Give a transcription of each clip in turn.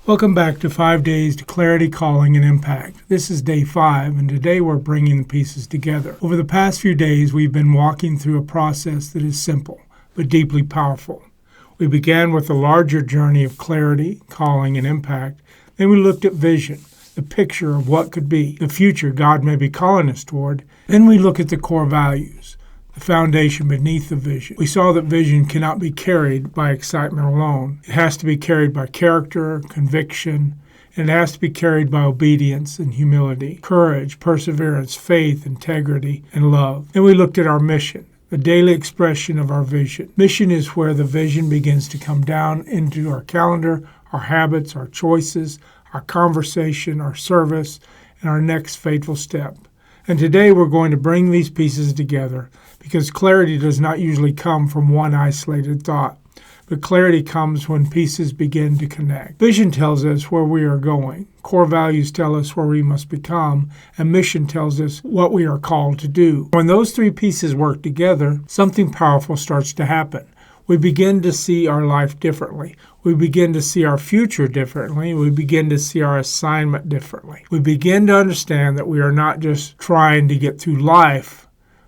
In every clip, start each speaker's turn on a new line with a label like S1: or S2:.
S1: Welcome back to 5 Days to Clarity, Calling, and Impact. This is day 5, and today we're bringing the pieces together. Over the past few days, we've been walking through a process that is simple, but deeply powerful. We began with the larger journey of clarity, calling, and impact. Then we looked at vision, the picture of what could be, the future God may be calling us toward. Then we look at the core values, the foundation beneath the vision. We saw that vision cannot be carried by excitement alone. It has to be carried by character, conviction, and it has to be carried by obedience and humility, courage, perseverance, faith, integrity, and love. Then we looked at our mission, the daily expression of our vision. Mission is where the vision begins to come down into our calendar, our habits, our choices, our conversation, our service, and our next faithful step. And today we're going to bring these pieces together because clarity does not usually come from one isolated thought, but clarity comes when pieces begin to connect. Vision tells us where we are going. Core values tell us where we must become, and mission tells us what we are called to do. When those three pieces work together, something powerful starts to happen. We begin to see our life differently. We begin to see our future differently. We begin to see our assignment differently. We begin to understand that we are not just trying to get through life,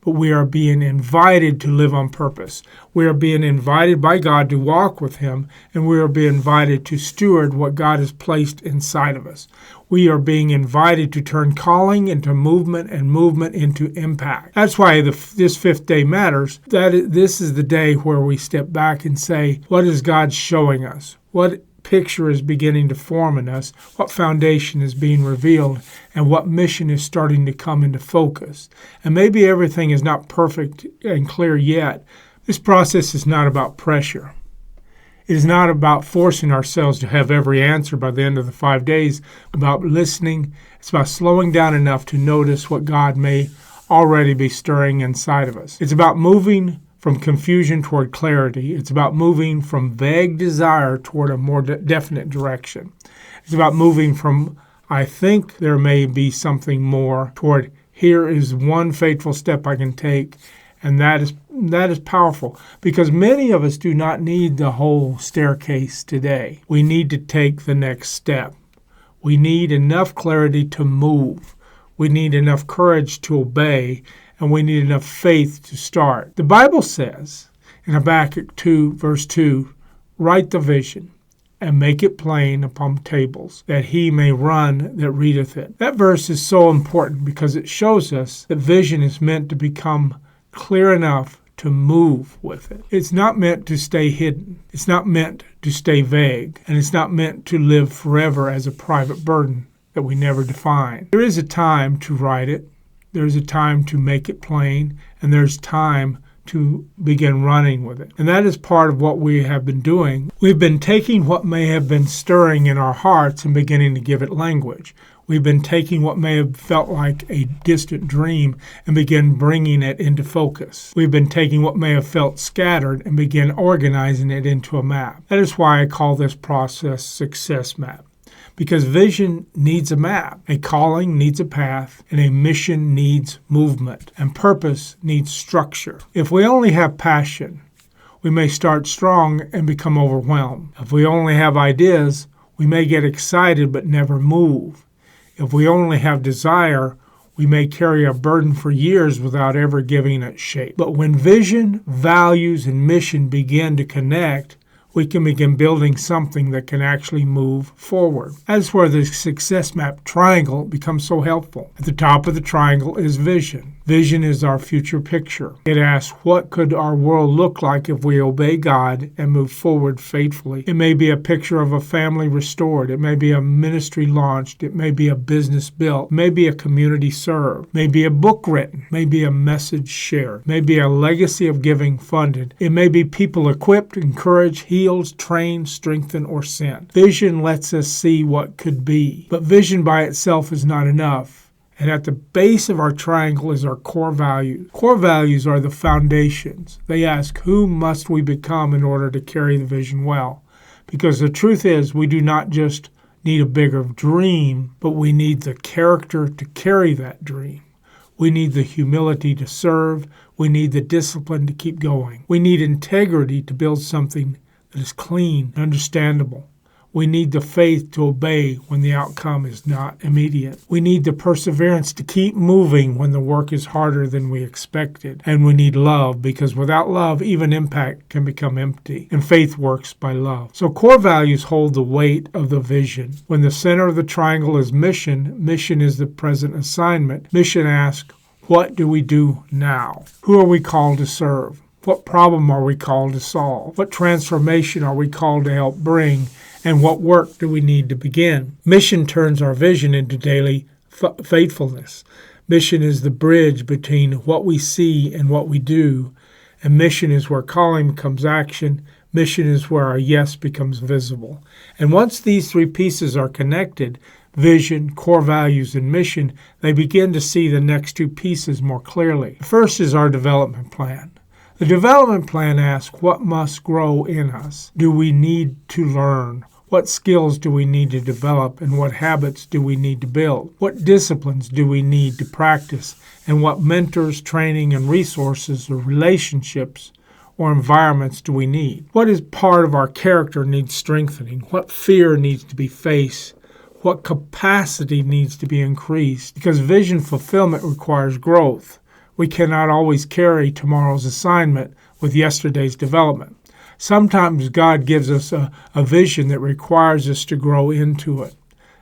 S1: but we are being invited to live on purpose. We are being invited by God to walk with Him, and we are being invited to steward what God has placed inside of us. We are being invited to turn calling into movement and movement into impact. That's why this fifth day matters. This is the day where we step back and say, what is God showing us? What picture is beginning to form in us? What foundation is being revealed? And what mission is starting to come into focus? And maybe everything is not perfect and clear yet. This process is not about pressure. It is not about forcing ourselves to have every answer by the end of the 5 days, about listening. It's about slowing down enough to notice what God may already be stirring inside of us. It's about moving from confusion toward clarity. It's about moving from vague desire toward a more definite direction. It's about moving from, I think there may be something more, toward here is one faithful step I can take. And that is powerful because many of us do not need the whole staircase today. We need to take the next step. We need enough clarity to move. We need enough courage to obey, and we need enough faith to start. The Bible says in Habakkuk 2, verse 2, write the vision and make it plain upon tables, that he may run that readeth it. That verse is so important because it shows us that vision is meant to become clear enough to move with it. It's not meant to stay hidden. It's not meant to stay vague. And it's not meant to live forever as a private burden that we never define. There is a time to write it. There's a time to make it plain. And there's time to begin running with it. And that is part of what we have been doing. We've been taking what may have been stirring in our hearts and beginning to give it language. We've been taking what may have felt like a distant dream and begin bringing it into focus. We've been taking what may have felt scattered and begin organizing it into a map. That is why I call this process Success Map. Because vision needs a map, a calling needs a path, and a mission needs movement, and purpose needs structure. If we only have passion, we may start strong and become overwhelmed. If we only have ideas, we may get excited but never move. If we only have desire, we may carry a burden for years without ever giving it shape. But when vision, values, and mission begin to connect, we can begin building something that can actually move forward. That's where the Success Map triangle becomes so helpful. At the top of the triangle is vision. Vision is our future picture. It asks, what could our world look like if we obey God and move forward faithfully? It may be a picture of a family restored. It may be a ministry launched. It may be a business built. It may be a community served. It may be a book written. It may be a message shared. It may be a legacy of giving funded. It may be people equipped, encouraged, healed, trained, strengthened, or sent. Vision lets us see what could be. But vision by itself is not enough. And at the base of our triangle is our core values. Core values are the foundations. They ask, who must we become in order to carry the vision well? Because the truth is, we do not just need a bigger dream, but we need the character to carry that dream. We need the humility to serve. We need the discipline to keep going. We need integrity to build something that is clean and understandable. We need the faith to obey when the outcome is not immediate. We need the perseverance to keep moving when the work is harder than we expected. And we need love, because without love, even impact can become empty. And faith works by love. So core values hold the weight of the vision. When the center of the triangle is mission, mission is the present assignment. Mission asks, what do we do now? Who are we called to serve? What problem are we called to solve? What transformation are we called to help bring? And what work do we need to begin? Mission turns our vision into daily faithfulness. Mission is the bridge between what we see and what we do. And mission is where calling becomes action. Mission is where our yes becomes visible. And once these three pieces are connected, vision, core values, and mission, they begin to see the next two pieces more clearly. The first is our development plan. The development plan asks, what must grow in us? Do we need to learn? What skills do we need to develop, and what habits do we need to build? What disciplines do we need to practice, and what mentors, training, and resources or relationships or environments do we need? What is part of our character needs strengthening? What fear needs to be faced? What capacity needs to be increased? Because vision fulfillment requires growth. We cannot always carry tomorrow's assignment with yesterday's development. Sometimes God gives us a vision that requires us to grow into it.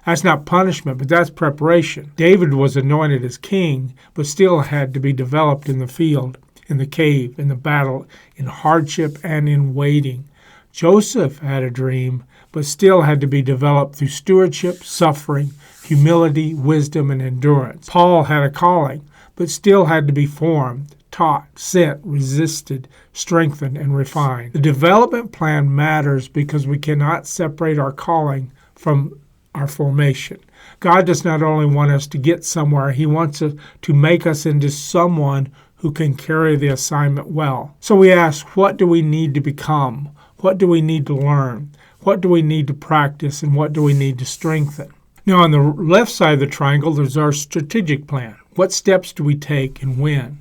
S1: That's not punishment, but that's preparation. David was anointed as king, but still had to be developed in the field, in the cave, in the battle, in hardship, and in waiting. Joseph had a dream, but still had to be developed through stewardship, suffering, humility, wisdom, and endurance. Paul had a calling, but still had to be formed, taught, sent, resisted, strengthened, and refined. The development plan matters because we cannot separate our calling from our formation. God does not only want us to get somewhere, He wants us to make us into someone who can carry the assignment well. So we ask, what do we need to become? What do we need to learn? What do we need to practice? And what do we need to strengthen? Now, on the left side of the triangle, there's our strategic plan. What steps do we take and when?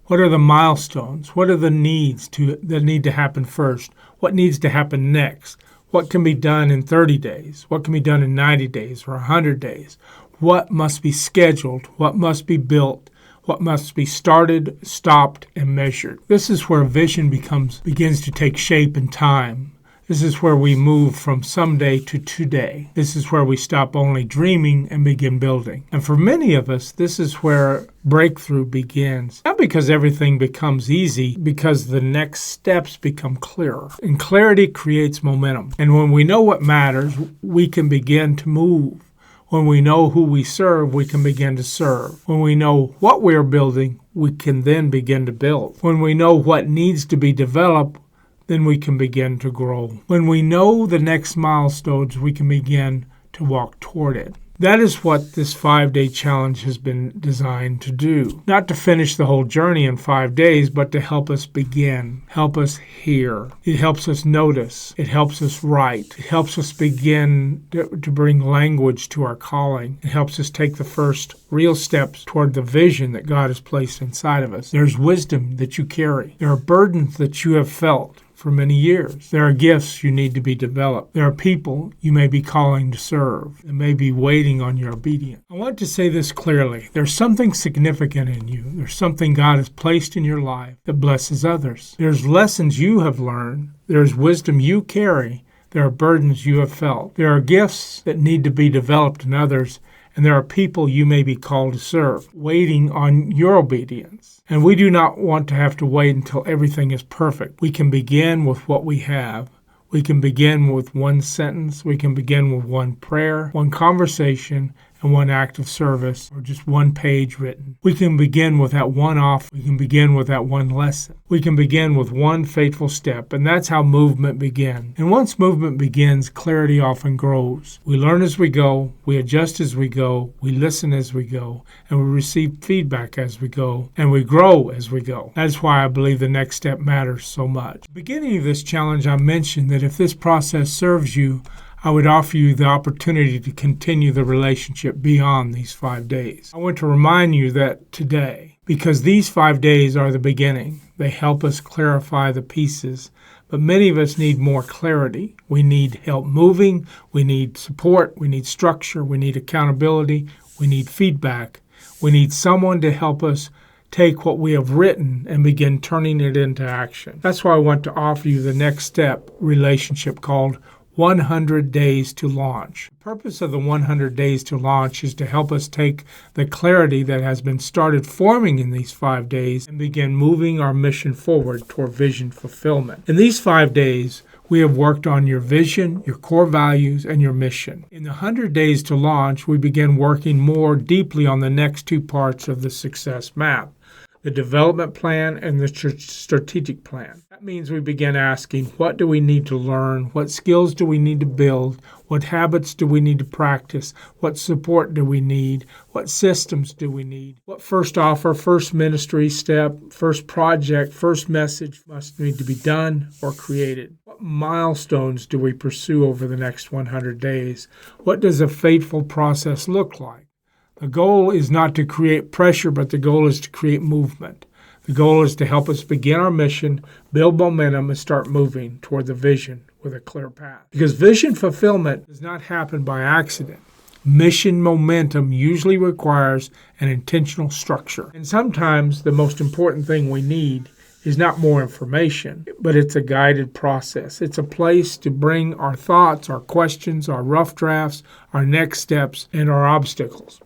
S1: What are the milestones? What are the needs that need to happen first? What needs to happen next? What can be done in 30 days? What can be done in 90 days or 100 days? What must be scheduled? What must be built? What must be started, stopped, and measured? This is where vision begins to take shape in time. This is where we move from someday to today. This is where we stop only dreaming and begin building. And for many of us, this is where breakthrough begins. Not because everything becomes easy, because the next steps become clearer. And clarity creates momentum. And when we know what matters, we can begin to move. When we know who we serve, we can begin to serve. When we know what we're building, we can then begin to build. When we know what needs to be developed, then we can begin to grow. When we know the next milestones, we can begin to walk toward it. That is what this 5-day challenge has been designed to do. Not to finish the whole journey in 5 days, but to help us begin, help us hear. It helps us notice. It helps us write. It helps us begin to bring language to our calling. It helps us take the first real steps toward the vision that God has placed inside of us. There's wisdom that you carry. There are burdens that you have felt for many years. There are gifts you need to be developed. There are people you may be calling to serve and may be waiting on your obedience. I want to say this clearly. There's something significant in you. There's something God has placed in your life that blesses others. There's lessons you have learned. There's wisdom you carry. There are burdens you have felt. There are gifts that need to be developed in others. And there are people you may be called to serve, waiting on your obedience. And we do not want to have to wait until everything is perfect. We can begin with what we have. We can begin with one sentence. We can begin with one prayer, one conversation, and one act of service, or just one page written. We can begin with that one offer. We can begin with that one lesson. We can begin with one faithful step, and that's how movement begins. And once movement begins, clarity often grows. We learn as we go, we adjust as we go, we listen as we go, and we receive feedback as we go, and we grow as we go. That's why I believe the next step matters so much. At the beginning of this challenge, I mentioned that if this process serves you, I would offer you the opportunity to continue the relationship beyond these 5 days. I want to remind you that today, because these 5 days are the beginning, they help us clarify the pieces, but many of us need more clarity. We need help moving, we need support, we need structure, we need accountability, we need feedback. We need someone to help us take what we have written and begin turning it into action. That's why I want to offer you the next step relationship called 100 Days to Launch. The purpose of the 100 Days to Launch is to help us take the clarity that has been started forming in these 5 days and begin moving our mission forward toward vision fulfillment. In these 5 days, we have worked on your vision, your core values, and your mission. In the 100 Days to Launch, we begin working more deeply on the next 2 parts of the success map: the development plan and the strategic plan. That means we begin asking, what do we need to learn? What skills do we need to build? What habits do we need to practice? What support do we need? What systems do we need? What first offer, first ministry step, first project, first message must need to be done or created? What milestones do we pursue over the next 100 days? What does a faithful process look like? The goal is not to create pressure, but the goal is to create movement. The goal is to help us begin our mission, build momentum, and start moving toward the vision with a clear path. Because vision fulfillment does not happen by accident. Mission momentum usually requires an intentional structure. And sometimes the most important thing we need is not more information, but it's a guided process. It's a place to bring our thoughts, our questions, our rough drafts, our next steps, and our obstacles.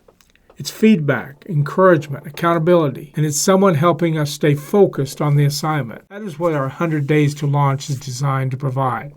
S1: It's feedback, encouragement, accountability, and it's someone helping us stay focused on the assignment. That is what our 100 Days to Launch is designed to provide.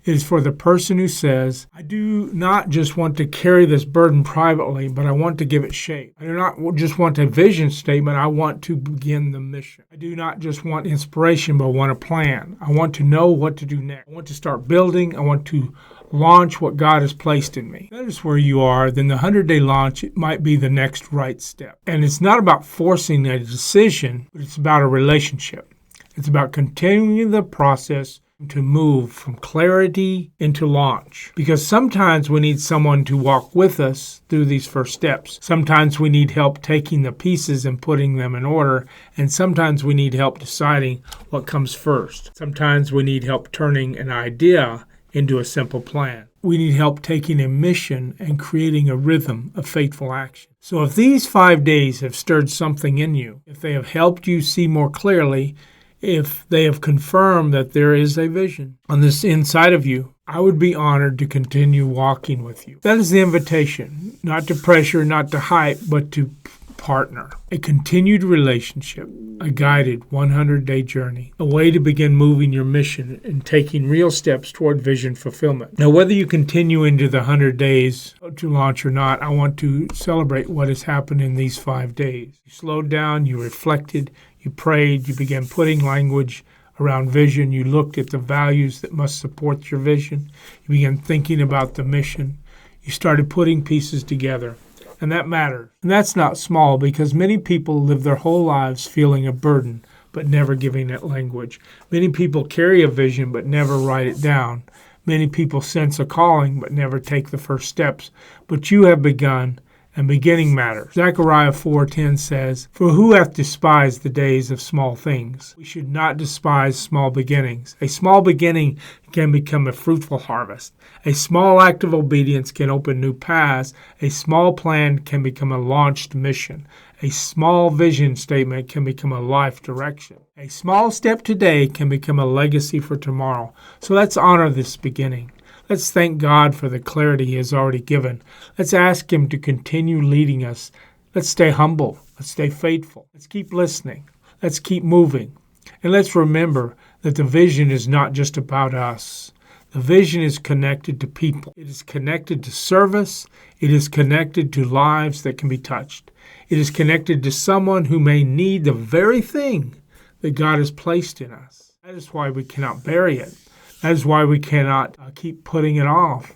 S1: It is for the person who says, I do not just want to carry this burden privately, but I want to give it shape. I do not just want a vision statement, I want to begin the mission. I do not just want inspiration, but I want a plan. I want to know what to do next. I want to start building. I want to launch what God has placed in me. That is where you are. Then the 100-day launch, it might be the next right step. And it's not about forcing a decision, but it's about a relationship. It's about continuing the process to move from clarity into launch. Because sometimes we need someone to walk with us through these first steps. Sometimes we need help taking the pieces and putting them in order. And sometimes we need help deciding what comes first. Sometimes we need help turning an idea into a simple plan. We need help taking a mission and creating a rhythm of faithful action. So if these 5 days have stirred something in you, if they have helped you see more clearly, if they have confirmed that there is a vision on this inside of you, I would be honored to continue walking with you. That is the invitation, not to pressure, not to hype, but to partner. A continued relationship, a guided 100-day journey, a way to begin moving your mission and taking real steps toward vision fulfillment. Now, whether you continue into the 100 days to launch or not, I want to celebrate what has happened in these 5 days. You slowed down, you reflected, you prayed, you began putting language around vision, you looked at the values that must support your vision, you began thinking about the mission, you started putting pieces together. And that matters. And that's not small, because many people live their whole lives feeling a burden, but never giving it language. Many people carry a vision, but never write it down. Many people sense a calling, but never take the first steps. But you have begun, and beginning matters. Zechariah 4:10 says, For who hath despised the days of small things? We should not despise small beginnings. A small beginning can become a fruitful harvest. A small act of obedience can open new paths. A small plan can become a launched mission. A small vision statement can become a life direction. A small step today can become a legacy for tomorrow. So let's honor this beginning. Let's thank God for the clarity He has already given. Let's ask Him to continue leading us. Let's stay humble. Let's stay faithful. Let's keep listening. Let's keep moving. And let's remember that the vision is not just about us. The vision is connected to people. It is connected to service. It is connected to lives that can be touched. It is connected to someone who may need the very thing that God has placed in us. That is why we cannot bury it. That is why we cannot keep putting it off.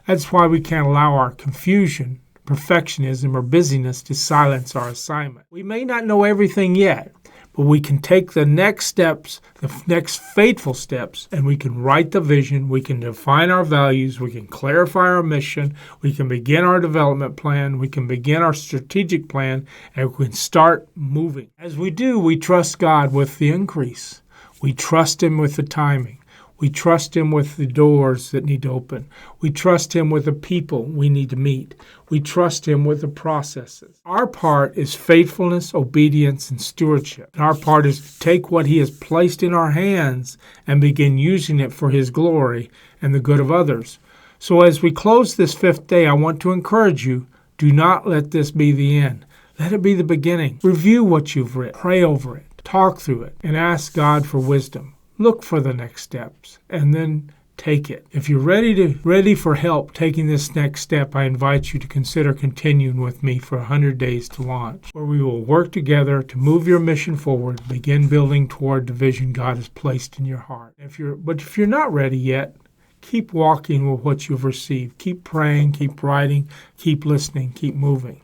S1: That's why we can't allow our confusion, perfectionism, or busyness to silence our assignment. We may not know everything yet, but we can take the next steps, the next faithful steps, and we can write the vision, we can define our values, we can clarify our mission, we can begin our development plan, we can begin our strategic plan, and we can start moving. As we do, we trust God with the increase. We trust Him with the timing. We trust Him with the doors that need to open. We trust Him with the people we need to meet. We trust Him with the processes. Our part is faithfulness, obedience, and stewardship. And our part is to take what He has placed in our hands and begin using it for His glory and the good of others. So as we close this 5th day, I want to encourage you, do not let this be the end. Let it be the beginning. Review what you've written. Pray over it. Talk through it. And ask God for wisdom. Look for the next steps and then take it. If you're ready for help taking this next step, I invite you to consider continuing with me for 100 days to launch, where we will work together to move your mission forward, begin building toward the vision God has placed in your heart. If you're not ready yet, keep walking with what you've received. Keep praying, keep writing, keep listening, keep moving.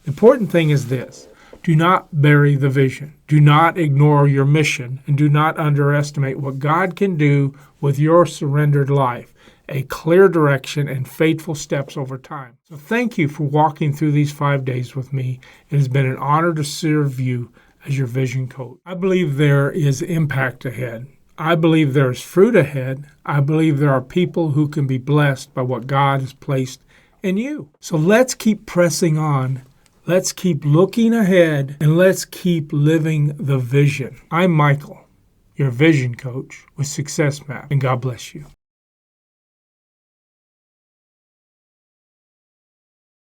S1: The important thing is this. Do not bury the vision. Do not ignore your mission, and do not underestimate what God can do with your surrendered life, a clear direction and faithful steps over time. So thank you for walking through these 5 days with me. It has been an honor to serve you as your vision coach. I believe there is impact ahead. I believe there is fruit ahead. I believe there are people who can be blessed by what God has placed in you. So let's keep pressing on. Let's keep looking ahead, and let's keep living the vision. I'm Michael, your vision coach with Success Map, and God bless you.